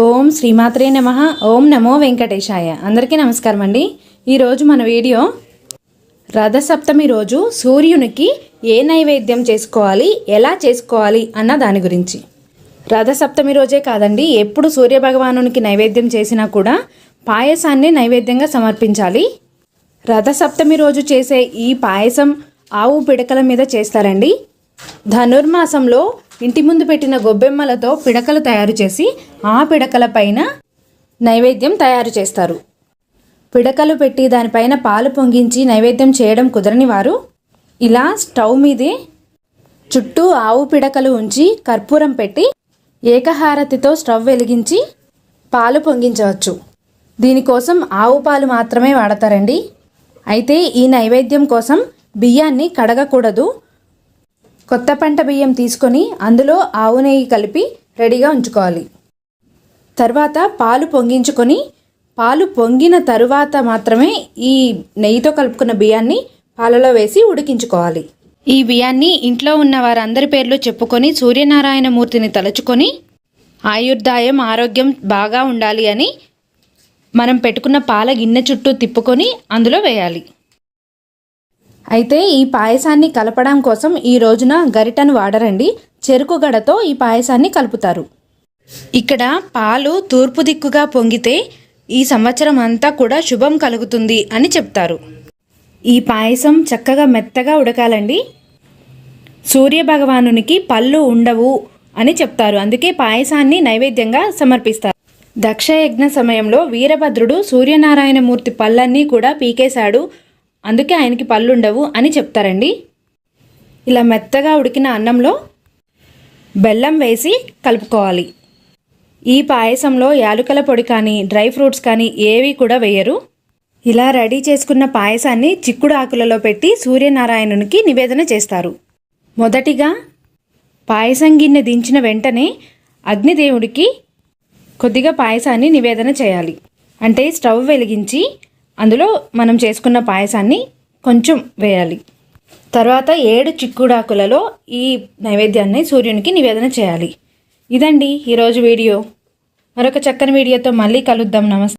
ఓం శ్రీమాత్రే నమః. ఓం నమో వెంకటేశాయ. అందరికీ నమస్కారం అండి. ఈరోజు మన వీడియో రథసప్తమి రోజు సూర్యునికి ఏ నైవేద్యం చేసుకోవాలి, ఎలా చేసుకోవాలి అన్న దాని గురించి. రథసప్తమి రోజే కాదండి, ఎప్పుడు సూర్యభగవానునికి నైవేద్యం చేసినా కూడా పాయసాన్ని నైవేద్యంగా సమర్పించాలి. రథసప్తమి రోజు చేసే ఈ పాయసం ఆవు పిడకల మీద చేస్తారండి. ధనుర్మాసంలో ఇంటి ముందు పెట్టిన గొబ్బెమ్మలతో పిడకలు తయారు చేసి ఆ పిడకల పైన నైవేద్యం తయారు చేస్తారు. పిడకలు పెట్టి దానిపైన పాలు పొంగించి నైవేద్యం చేయడం కుదరని వారు ఇలా స్టవ్ మీదే చుట్టూ ఆవు పిడకలు ఉంచి కర్పూరం పెట్టి ఏకహారతితో స్టవ్ వెలిగించి పాలు పొంగించవచ్చు. దీనికోసం ఆవు పాలు మాత్రమే వాడతారండి. అయితే ఈ నైవేద్యం కోసం బియ్యాన్ని కడగకూడదు. కొత్త పంట బియ్యం తీసుకొని అందులో ఆవు నెయ్యి కలిపి రెడీగా ఉంచుకోవాలి. తర్వాత పాలు పొంగించుకొని పాలు పొంగిన తరువాత మాత్రమే ఈ నెయ్యితో కలుపుకున్న బియ్యాన్ని పాలలో వేసి ఉడికించుకోవాలి. ఈ బియ్యాన్ని ఇంట్లో ఉన్న వారందరి పేర్లు చెప్పుకొని సూర్యనారాయణ మూర్తిని తలుచుకొని ఆయుర్దాయం ఆరోగ్యం బాగా ఉండాలి అని మనం పెట్టుకున్న పాల గిన్నె చుట్టూ తిప్పుకొని అందులో వేయాలి. అయితే ఈ పాయసాన్ని కలపడం కోసం ఈ రోజున గరిటను వాడరండి, చెరుకు గడతో ఈ పాయసాన్ని కలుపుతారు. ఇక్కడ పాలు తూర్పు దిక్కుగా పొంగితే ఈ సంవత్సరం అంతా కూడా శుభం కలుగుతుంది అని చెప్తారు. ఈ పాయసం చక్కగా మెత్తగా ఉడకాలండి. సూర్యభగవానునికి పళ్ళు ఉండవు అని చెప్తారు, అందుకే పాయసాన్ని నైవేద్యంగా సమర్పిస్తారు. దక్షయజ్ఞ సమయంలో వీరభద్రుడు సూర్యనారాయణ మూర్తి పళ్ళన్నీ కూడా పీకేశాడు, అందుకే ఆయనకి పళ్ళుండవు అని చెప్తారండి. ఇలా మెత్తగా ఉడికిన అన్నంలో బెల్లం వేసి కలుపుకోవాలి. ఈ పాయసంలో యాలకుల పొడి కానీ డ్రై ఫ్రూట్స్ కానీ ఏవి కూడా వేయరు. ఇలా రెడీ చేసుకున్న పాయసాన్ని చిక్కుడు ఆకులలో పెట్టి సూర్యనారాయణునికి నివేదన చేస్తారు. మొదటిగా పాయసం గిన్నె దించిన వెంటనే అగ్నిదేవుడికి కొద్దిగా పాయసాన్ని నివేదన చేయాలి. అంటే స్టవ్ వెలిగించి అందులో మనం చేసుకున్న పాయసాన్ని కొంచెం వేయాలి. తర్వాత 7 చిక్కుడాకులలో ఈ నైవేద్యాన్ని సూర్యునికి నివేదన చేయాలి. ఇదండి ఈరోజు వీడియో. మరొక చక్కని వీడియోతో మళ్ళీ కలుద్దాం. నమస్తే.